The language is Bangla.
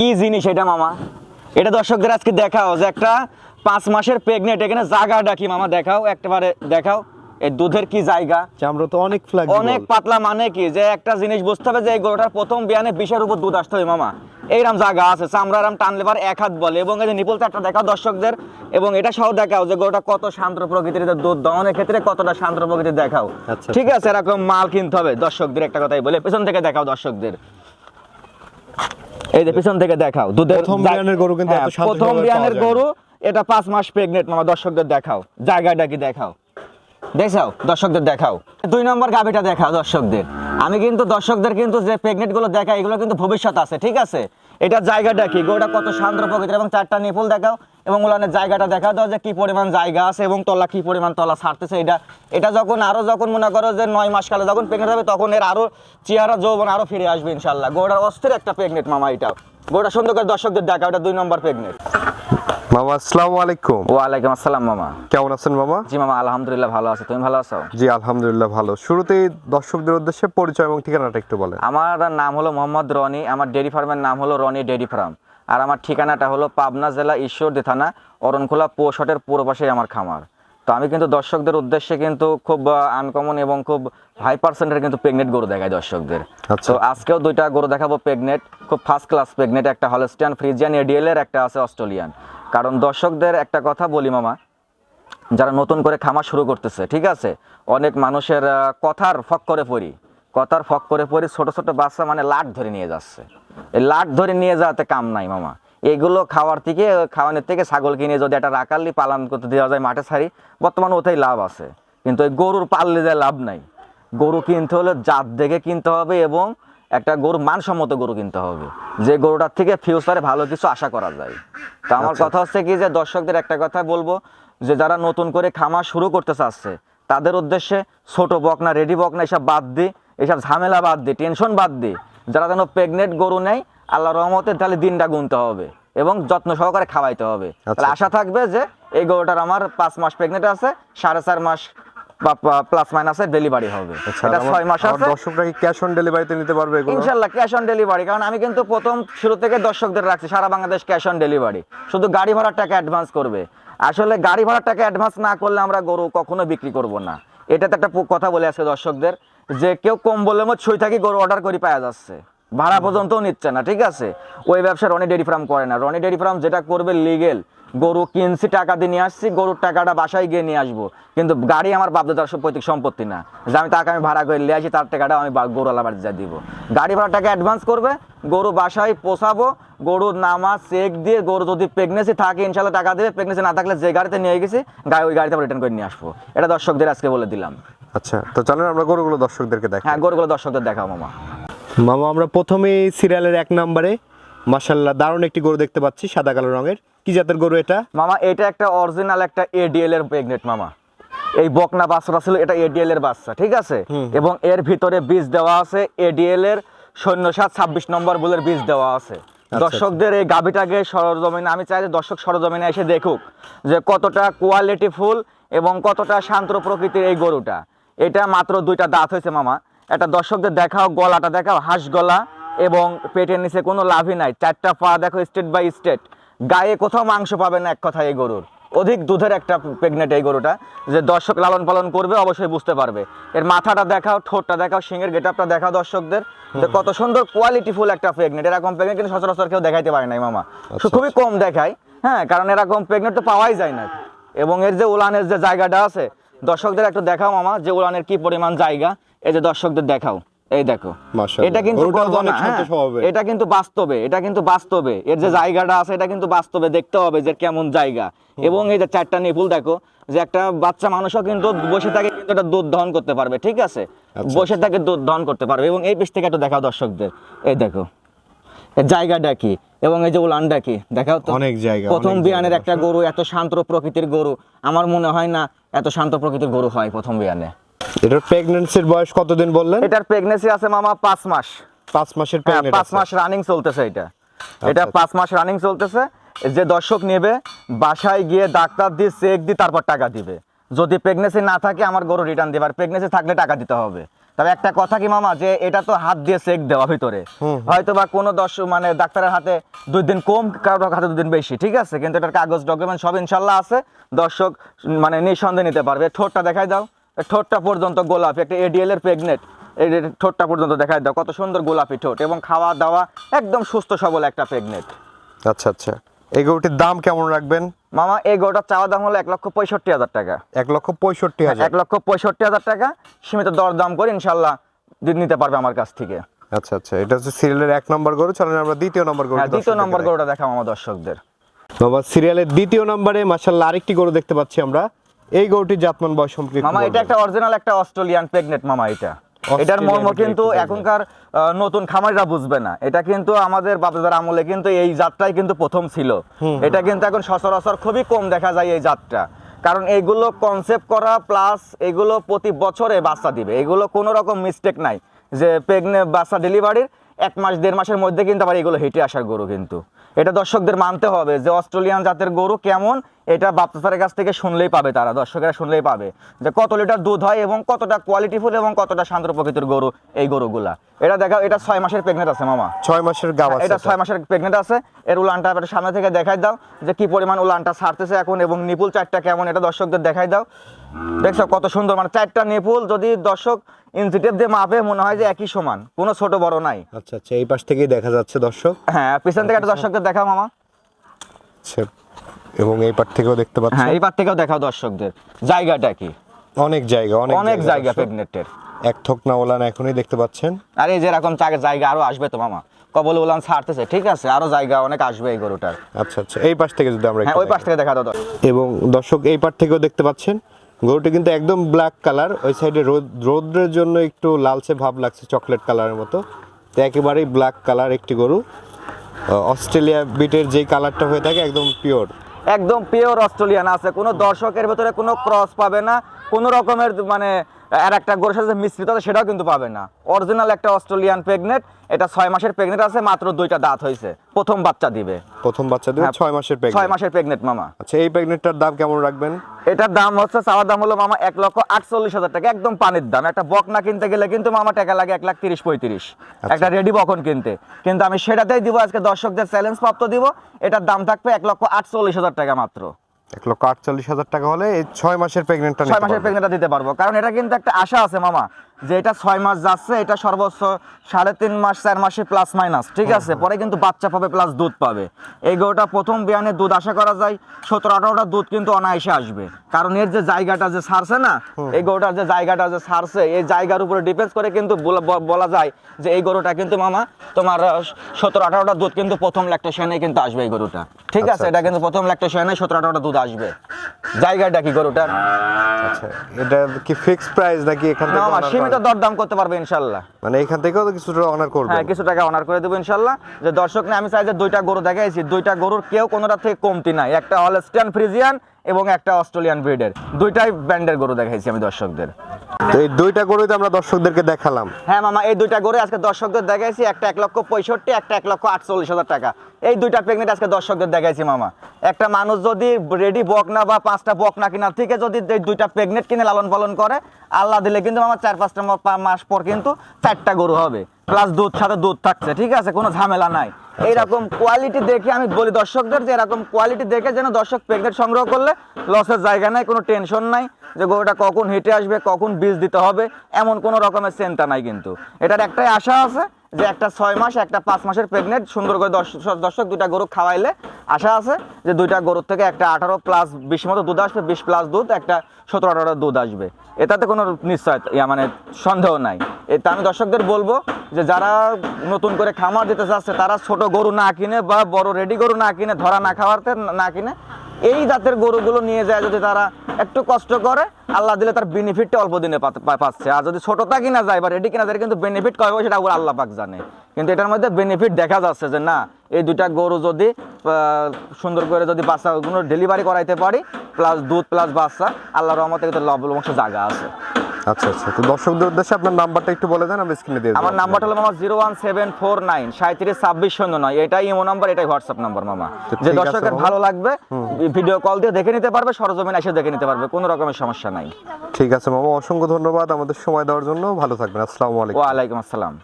কি জিনিস এটা মামা? এটা দর্শকদের আজকে দেখাও যে একটা 5 মাসের প্রেগনেন্ট, এখানে জায়গাটা কি মামা দেখাও, একবারে দেখাও এই দুধের কি জায়গা, চামড়া তো অনেক ফ্লেক্সিবল, অনেক পাতলা। মানে কি যে একটা জিনিস বুঝতে হবে যে এই গরুটার প্রথম বিয়ানে 20-এর উপর দুধ আসতে হবে মামা। এইরকম জায়গা আছে, চামড়ারাম টানলে পারে 1 হাত বলে। এবং এই যে নিপল চারটা দেখাও দর্শকদের, এবং এটা সহ দেখাও যে গরুটা কত শান্ত প্রকৃতির, দুধ দহনের ক্ষেত্রে কতটা শান্ত প্রকৃতির দেখাও। আচ্ছা, ঠিক আছে, এরকম মাল কিনতে হবে দর্শকদের, একটা কথাই বলে পেছন থেকে দেখাও দর্শকদের। এই যে পিছন থেকে দেখাও দুধের প্রথম বিয়ানের গরু, কিন্তু এত শান্ত প্রথম স্বভাবের বিয়ানের পাওয়া যায় না। গরু, এটা 5 মাস প্রেগনেন্ট মামা। দর্শকদের দেখাও জায়গাটা কি দেখাও, দেখাও দর্শকদের দেখাও। 2 নম্বর গাভিটা দেখাও দর্শকদের। আমি কিন্তু দর্শকদের কিন্তু যে প্রেগনেন্ট গুলো দেখাই এগুলো কিন্তু ভবিষ্যৎ আছে, ঠিক আছে। এটা জায়গাটা কি, গরুটা কত শান্ত প্রকৃতির, এবং 4টা নিপুল দেখাও, এবং উলানের জায়গাটা দেখাও দাও যে কি পরিমাণ জায়গা আছে, এবং তলা কি পরিমাণ তলা ছাড়তেছে। এটা যখন মনে করো যে 9 মাস কালে যখন প্রেগনেন্ট হবে, তখন এর আরো চেহারা যৌবন আরো ফিরে আসবে ইনশাল্লাহ। গরুটার অস্থির একটা প্রেগনেন্ট মামা। এটা গরুটা সুন্দর করে দর্শকদের দেখাও, এটা 2 নম্বর প্রেগনেন্ট। মামা আসসালামু আলাইকুম। ওয়ালাইকুম আসসালাম মামা। কেমন আছেন মামা? জি মামা, আলহামদুলিল্লাহ ভালো আছি, তুমি ভালো আছো? জি আলহামদুলিল্লাহ ভালো। শুরুতেই দর্শকদের উদ্দেশ্যে পরিচয় এবং ঠিকানাটা একটু বলেন। আমার নাম হলো মোহাম্মদ রনি, আমার ডেয়ারি ফার্মের নাম হলো রনি ডেয়ারি ফার্ম, আর আমার ঠিকানাটা হলো পাবনা জেলা ঈশ্বরদী থানা অরণখোলা পৌষটের পূর্ব পাশেই আমার খামার। তো আমি কিন্তু দর্শকদের উদ্দেশ্যে কিন্তু খুব আনকমন এবং খুব হাই পার্সেন্টের কিন্তু প্রেগনেন্ট গরু দেখাই দর্শকদের। আচ্ছা। তো আজকেও 2টা গরু দেখাবো প্রেগনেন্ট, খুব ফার্স্ট ক্লাস প্রেগনেন্ট। একটা হলস্টিয়ান ফ্রিজিয়ান এডিএল এর, একটা আছে অস্ট্রেলিয়ান। কারণ দর্শকদের একটা কথা বলি মামা, যারা নতুন করে খামার শুরু করতেছে, ঠিক আছে, অনেক মানুষের কথার ফক করে পড়ি ছোট ছোট বাচ্চা মানে লাট ধরে নিয়ে যাচ্ছে। এই লাট ধরে নিয়ে যাওয়াতে কাম নাই মামা। এগুলো খাওয়ানোর থেকে ছাগল কিনে যদি একটা রাখালি পালন করতে দেওয়া যায় মাঠে ছাড়ি, বর্তমানে ওতেই লাভ আছে। কিন্তু এই গরুর পাললে যায় লাভ নাই। গরু কিনতে হলে জাত দেখে কিনতে হবে, এবং একটা গরু মানসম্মত গরু কিনতে হবে, যে গরুটার থেকে ফিউচারে ভালো কিছু আশা করা যায়। তো আমার কথা হচ্ছে কি যে দর্শকদের একটা কথা বলবো, যে যারা নতুন করে খামার শুরু করতে চাচ্ছে তাদের উদ্দেশ্যে ছোট বকনা রেডি বকনা এসব বাদ দিই, এসব ঝামেলা বাদ দিই, টেনশন বাদ দিই, যারা যেন প্রেগনেন্ট গরু নেয় আল্লাহ রহমতে, তাহলে দিনটা গুনতে হবে এবং যত্ন সহকারে খাওয়াইতে হবে। তাহলে আশা থাকবে যে এই গরুটার আমার 5 মাস প্রেগনেন্ট আছে, 4.5 মাস বা প্লাস মাইনাসে ডেলিভারি হবে। এটা 6 মাস আছে। দর্শকরা কি ক্যাশ অন ডেলিভারিতে নিতে পারবে এগুলো? ইনশাআল্লাহ ক্যাশ অন ডেলিভারি, কারণ আমি কিন্তু প্রথম শুরু থেকে দর্শকদের রাখছি সারা বাংলাদেশ ক্যাশ অন ডেলিভারি। শুধু গাড়ি ভাড়ার টাকা অ্যাডভান্স করবে। আসলে গাড়ি ভাড়ার টাকা অ্যাডভান্স না করলে আমরা গরু কখনো বিক্রি করব না। এটাতে একটা কথা বলে আজকে দর্শকদের, যে কেউ কম বলে মত সই থাকি গরু অর্ডার করে পাওয়া যাচ্ছে, ভাড়া পর্যন্তও নিচ্ছে না, ঠিক আছে। ওই ব্যবসা রনি ডেয়ারি ফার্ম করে না। রনি ডেয়ারি ফার্ম যেটা করবে লিগেল, গরু কিনছি টাকা দিয়ে নিয়ে আসছি, গরুর টাকাটা বাসায় গিয়ে নিয়ে আসবো। কিন্তু গাড়ি আমার বাপদাদার পৈতৃক সম্পত্তি না, যে আমি টাকা ভাড়া করে নিয়ে আসি, তার টাকাটা আমি গরুওয়ালা বাড়িতে যা দিব। গাড়ি ভাড়া টাকা অ্যাডভান্স করবে, গরু বাসায় পোষাবো, গরুর নামা চেক দিয়ে, গরু যদি প্রেগনেন্সি থাকে ইনশাল্লাহ টাকা দেবে, প্রেগনেন্সি না থাকলে যে গাড়িতে নিয়ে গেছি ওই গাড়িতে রিটার্ন করে নিয়ে আসবো। এটা দর্শকদের আজকে বলে দিলাম। আচ্ছা, তো চলেন আমরা গরুগুলো দর্শকদেরকে দেখাই। হ্যাঁ, গরুগুলো দর্শকদের দেখাও মামা। মামা আমরা প্রথমেই সিরিয়ালের 1 নম্বরে মাশাআল্লাহ দারুণ একটি গরু দেখতে পাচ্ছি, সাদা কালো রঙের। কি জাতের গরু এটা? মামা এটা একটা অরিজিনাল একটা এডিএল এর প্রেগনেন্ট মামা। এই বকনা বাচ্চাটা ছিল, এটা এডিএল এর বাচ্চা, ঠিক আছে। এবং এর ভিতরে বীজ দেওয়া আছে এডিএল এর 0726 নম্বর বুলের বীজ দেওয়া আছে। দর্শকদের এই গাভিটাকে সরজমিনে, আমি চাই যে দর্শক সরজমিনে এসে দেখুক যে কতটা কোয়ালিটি ফুল এবং কতটা শান্ত প্রকৃতির এই গরুটা। এটা মাত্র 2টা দাঁত হয়েছে মামা। এটা দর্শকদের দেখাও, গলাটা দেখাও, হাঁস গলা, এবং পেটের নিচে কোনো লাভই নাই। 4টা পা দেখো স্টেট বাই স্টেট, গায়ে কোথাও মাংস পাবে না, এক কথা এই গরুর। অধিক দুধের একটা প্রেগনেন্ট এই গরুটা, যে দর্শক লালন পালন করবে অবশ্যই বুঝতে পারবে। এর মাথাটা দেখাও, ঠোঁটটা দেখাও, সিংহের গেটআপটা দেখাও দর্শকদের, যে কত সুন্দর কোয়ালিটিফুল একটা প্রেগনেন্ট। এরকম প্রেগনেন্ট কিন্তু সচরাচর কেউ দেখাইতে পারে নাই মামা, খুবই কম দেখায়। হ্যাঁ, কারণ এরকম প্রেগনেন্ট তো পাওয়াই যায় না। এবং এর যে উলানের যে জায়গাটা আছে দর্শকদের একটু দেখাও মামা, যে উলানের কি পরিমাণ জায়গা, এই যে দর্শকদের দেখাও, এই দেখো। এটা কিন্তু এটা কিন্তু বাস্তবে, এর যে জায়গাটা আছে এটা কিন্তু বাস্তবে দেখতে হবে যে কেমন জায়গা। এবং এই যে 4টা নিপুল দেখো, যে একটা বাচ্চা মানুষও কিন্তু বসে থাকে কিন্তু এটা দুধ দহন করতে পারবে, ঠিক আছে। বসে থাকে দুধ দহন করতে পারবে। এবং এই পিস থেকে একটু দেখাও দর্শকদের, এই দেখো এর জায়গাটা কি, এবং এই যে উলানটা কি দেখাও তো। অনেক জায়গা, প্রথম বিয়ানের একটা গরু, এত শান্ত প্রকৃতির গরু আমার মনে হয় না এত শান্ত প্রকৃতির গরু হয় প্রথম বিয়ানে। এটার প্রেগন্যান্সির বয়স কতদিন বললেন? এটার প্রেগন্যান্সি আছে মামা 5 মাস। 5 মাসের প্রেগন্যান্ট, 5 মাস রানিং চলতেছে এটা 5 মাস রানিং চলতেছে। যে দর্শক নেবে বাসায় গিয়ে ডাক্তার দিয়ে চেক দিয়ে তারপর টাকা দিবে। যদি প্রেগন্যান্সি না থাকে আমার গরু রিটার্ন দিবে, আর প্রেগন্যান্সি থাকলে টাকা দিতে হবে। তবে একটা কথা কি মামা, যে এটা তো হাত দিয়ে চেক দেওয়া ভিতরে, হয়তো বা কোনো দর্শক মানে ডাক্তারের হাতে 2 দিন কম, কারোর হাতে 2 দিন বেশি, ঠিক আছে, কিন্তু এটার কাগজ ডকুমেন্ট সব ইনশাল্লাহ আছে। দর্শক মানে নিঃসন্দেহে নিতে পারবে। ঠোঁটটা দেখাই দাও, ঠোঁটটা পর্যন্ত গোলাপি, একটা এডিএল এর প্রেগনেন্ট, এই ঠোঁটটা পর্যন্ত দেখাই দাও, কত সুন্দর গোলাপি ঠোঁট, এবং খাওয়া দাওয়া একদম সুস্থ সবল একটা প্রেগনেন্ট। আচ্ছা আচ্ছা, এই গরুটির দাম কেমন রাখবেন মামা এই গরুটার চাওয়া দাম হলো 1,65,000 টাকা। 1,65,000। 1,65,000 টাকা, সীমিত দরদাম করে ইনশাল্লাহ নিতে পারবে আমার কাছ থেকে। আচ্ছা আচ্ছা, এটা হচ্ছে সিরিয়ালের 1 নম্বর গরু। চলেন আমরা দ্বিতীয় নম্বর গরু, হ্যাঁ, দ্বিতীয় নম্বর গরুটা দেখাও আমার দর্শকদের। বাবা, সিরিয়ালের দ্বিতীয় নম্বরে মাশাআল্লাহ আরেকটি গরু দেখতে পাচ্ছি আমরা। এই গরুটির জাতমান বয়স সম্পর্কে মামা এটা একটা অরিজিনাল একটা অস্ট্রেলিয়ান প্রেগনেন্ট মামা। এটার মর্ম কিন্তু এখনকার নতুন খামারিরা বুঝবে না। এটা কিন্তু আমাদের বাপদাদার আমলে কিন্তু এই জাতটাই কিন্তু প্রথম ছিল। এটা কিন্তু এখন সচরাচর খুবই কম দেখা যায় এই জাতটা, কারণ এইগুলো কনসেপ্ট করা, প্লাস এগুলো প্রতি বছরে বাচ্চা দিবে, এগুলো কোনো রকম মিস্টেক নাই যে প্রেগনেন্ট বাচ্চা ডেলিভারির 1 মাস 1.5 মাসের মধ্যে কিন্তু আবার এগুলো হেঁটে আসার গরু। কিন্তু এটা দর্শকদের মানতে হবে যে অস্ট্রেলিয়ান জাতের গরু কেমন, এটা বাপচাচারের কাছ থেকে শুনলেই পাবে, তারা দর্শকেরা শুনলেই পাবে যে কত লিটার দুধ হয় এবং কতটা কোয়ালিটিফুল এবং কতটা শান্ত প্রকৃতির গরু এই গরুগুলা। এটা দেখা, এটা 6 মাসের প্রেগনেন্ট আছে মামা। 6 মাসের গাব আছে এটা 6 মাসের প্রেগনেন্ট আছে। এর উলানটা সামনে থেকে দেখাই দাও যে কি পরিমাণ উলানটা ছাড়তেছে এখন, এবং নিপুল 4টা কেমন, এটা দর্শকদের দেখাই দাও। দেখছো কত সুন্দর, মানে 4টা নিপুল যদি দর্শক ইঞ্চিটেপ দিয়ে মাপে মনে হয় যে একই সমান, কোনো ছোট বড় নাই। আচ্ছা আচ্ছা, এই পাশ থেকেই দেখা যাচ্ছে দর্শক। হ্যাঁ, পিছন থেকে একটা দর্শকদের দেখাও মামা। আচ্ছা, এবং এই পাশ থেকেও দেখতে পাচ্ছেন। হ্যাঁ, এই পার থেকেও দেখাও দর্শকদের। জায়গাটা কি, অনেক জায়গা, অনেক জায়গা প্রেগনেন্টের। এক থোক না ওলান এখনই দেখতে পাচ্ছেন। আর এই যেরকম জায়গা আরো আসবে তো মামা, কবল উলান ছাড়তেছে, ঠিক আছে, আরো জায়গা অনেক আসবে এই গরুটার। আচ্ছা আচ্ছা, এই পাশ থেকে যদি আমরা হ্যাঁ, একটু ওই পাশ থেকে দেখা দাও। এবং দর্শক এই পাশ থেকেও দেখতে পাচ্ছেন গরুটি কিন্তু একদম ব্ল্যাক কালার, ওই সাইডে রোদ্রের জন্য একটু লালচে ভাব লাগছে, চকলেট কালারের মতো। তো একেবারেই ব্ল্যাক কালার একটি গরু। অস্ট্রেলিয়া বিটের যেই কালারটা হয়ে থাকে একদম পিওর, একদম পিওর অস্ট্রেলিয়ান আছে, কোনো দর্শকের ভেতরে কোনো ক্রস পাবে না, কোনো রকমের মানে আর একটা গরুর সাথে মিশ্রিত আছে সেটাও কিন্তু পাবে না। অরিজিনাল একটা অস্ট্রেলিয়ান প্রেগনেন্ট। এটা 6 মাসের প্রেগনেন্ট আছে, মাত্র 2টা দাঁত হয়েছে, প্রথম বাচ্চা দিবে। প্রথম বাচ্চা দিবে, 6 মাসের 6 প্রেগনেন্ট। মাসের প্রেগনেন্ট মামা। আচ্ছা, এই প্রেগনেন্টটার দাম কেমন রাখবেন? এটার দাম হচ্ছে, চাওয়ার দাম হলো মামা 1,48,000 টাকা, একদম পানির দাম। একটা বকনা কিনতে গেলে কিন্তু মামা টাকা লাগে 1,30,35,000 একটা রেডি বকন কিনতে, কিন্তু আমি সেটাতেই দিব আজকে, দর্শকদের চ্যালেঞ্জ প্রাপ্ত দিব। এটার দাম থাকবে 1,48,000 টাকা মাত্র। 1,48,000 টাকা হলে এই 6 মাসের প্রেগনেন্টটা 6 মাসের প্রেগনেন্টটা দিতে পারবো, কারণ এটা কিন্তু একটা আশা আছে মামা যে এটা 6 মাস যাচ্ছে, এটা সর্বোচ্চ 3.5 মাস 4 মাসে প্লাস মাইনাস, ঠিক আছে, পরে কিন্তু বাচ্চা পাবে প্লাস দুধ পাবে। এই গরুটা প্রথম বিয়ানে দুধ আশা করা যায় 17-18টা দুধ কিন্তু অনায়াসে আসবে, কারণ এর যে জায়গাটা যে ছাড়ছে না, এই গরুটার যে জায়গাটা যে ছাড়ছে, এই জায়গার উপরে ডিপেন্ড করে কিন্তু বলা যায় যে এই গরুটা কিন্তু মামা তোমার 17-18টা দুধ কিন্তু প্রথম ল্যাকটেশনে কিন্তু আসবে এই গরুটা, ঠিক আছে। এটা কিন্তু প্রথম ল্যাকটেশনে 17-18টা দুধ আসবে। জায়গাটা কি গরুটার? আচ্ছা, এটা কি ফিক্সড প্রাইস নাকি এখান থেকে না, সীমিত দরদাম করতে পারবে ইনশাআল্লাহ। মানে এখান থেকেও তো কিছুটা অনার করবে? হ্যাঁ, কিছু টাকা অনার করে দেবো ইনশাআল্লাহ। যে দর্শক না, আমি চাই যে 2টা গরু দেখাইছি, 2টা গরুর কেউ কোনোটা থেকে কমতি নাই। একটা হলস্টিয়ান ফ্রিজিয়ান এবং একটা অস্ট্রেলিয়ান ব্রিডের, 2টাই ব্র্যান্ডের গরু দেখাইছি আমি দর্শকদের। তো এই 2টা গরুই তো আমরা দর্শকদেরকে দেখালাম। হ্যাঁ মামা, এই 2টা গরু আজকে দর্শকদের দেখাইছি, একটা 1,65,000, একটা 1,48,000 টাকা। এই 2টা প্রেগনেন্ট আজকে দর্শকদের দেখাইছি মামা। একটা মানুষ যদি রেডি বকনা বা 5টা বকনা কিনার থেকে যদি এই 2টা প্রেগনেন্ট কিনে লালন পালন করে, আল্লাহ দিলে কিন্তু মামা 4-5টা মাস পর কিন্তু 4টা গরু হবে, প্লাস দুধ সাথে দুধ থাকছে, ঠিক আছে, কোনো ঝামেলা নাই। এইরকম কোয়ালিটি দেখে আমি বলি দর্শকদের যে এরকম কোয়ালিটি দেখে যেন দর্শক প্রেগনেন্ট সংগ্রহ করলে লসের জায়গা নাই, কোনো টেনশন নাই যে গরুটা কখন হেঁটে আসবে, কখন বীজ দিতে হবে, এমন কোনো রকমের চিন্তা নাই। কিন্তু এটার একটাই আশা আছে যে একটা 6 মাস একটা 5 মাসের প্রেগনেন্ট সুন্দর করে দর্শক 2টা গরু খাওয়াইলে আশা আছে যে 2টা গরুর থেকে একটা 18+20 মতো দুধ আসবে, 20+ দুধ, একটা 17-18 দুধ আসবে, এটাতে কোনো নিশ্চয় মানে সন্দেহ নাই। এটা আমি দর্শকদের বলবো যে যারা নতুন করে খামার দিতে চাচ্ছে তারা ছোট গরু না কিনে বা বড় রেডি গরু না কিনে, ধরা না খাওয়াতে না কিনে, এই জাতের গরুগুলো নিয়ে যায় যদি তারা একটু কষ্ট করে, আল্লাহ দিলে তার বেনিফিটটা অল্প দিনে পাচ্ছে। আর যদি ছোটটা কিনা যায় বা রেডি কিনা যায়, কিন্তু বেনিফিট কবে সেটা আল্লাহ পাক জানে। কিন্তু এটার মধ্যে বেনিফিট দেখা যাচ্ছে যে না, এই 2টা গরু যদি সুন্দর করে যদি বাচ্চাগুলো ডেলিভারি করাইতে পারি, প্লাস দুধ প্লাস বাচ্চা, আল্লাহর রহমতে কিন্তু লবলবংশ জায়গা আছে। আচ্ছা আচ্ছা, তো দর্শকদের উদ্দেশ্যে আপনার নাম্বারটা একটু বলে দেন, আমি স্ক্রিনে দিয়ে দেব। আমার নাম্বারটা হলো মামা 01749 372609। এটাই ইমো নাম্বার, এটাই হোয়াটসঅ্যাপ নাম্বার মামা। তো যে ঠিক আছে দর্শকের মামা। ভালো লাগবে ভিডিও কল দিয়ে দেখে নিতে পারবে, সরজমিনে এসে দেখে নিতে পারবে, কোনো রকমের সমস্যা নাই। ঠিক আছে মামা, অসংখ্য ধন্যবাদ আমাদের সময় দেওয়ার জন্য। ভালো থাকবেন, আসসালামু আলাইকুম। ওয়ালাইকুম আসসালাম।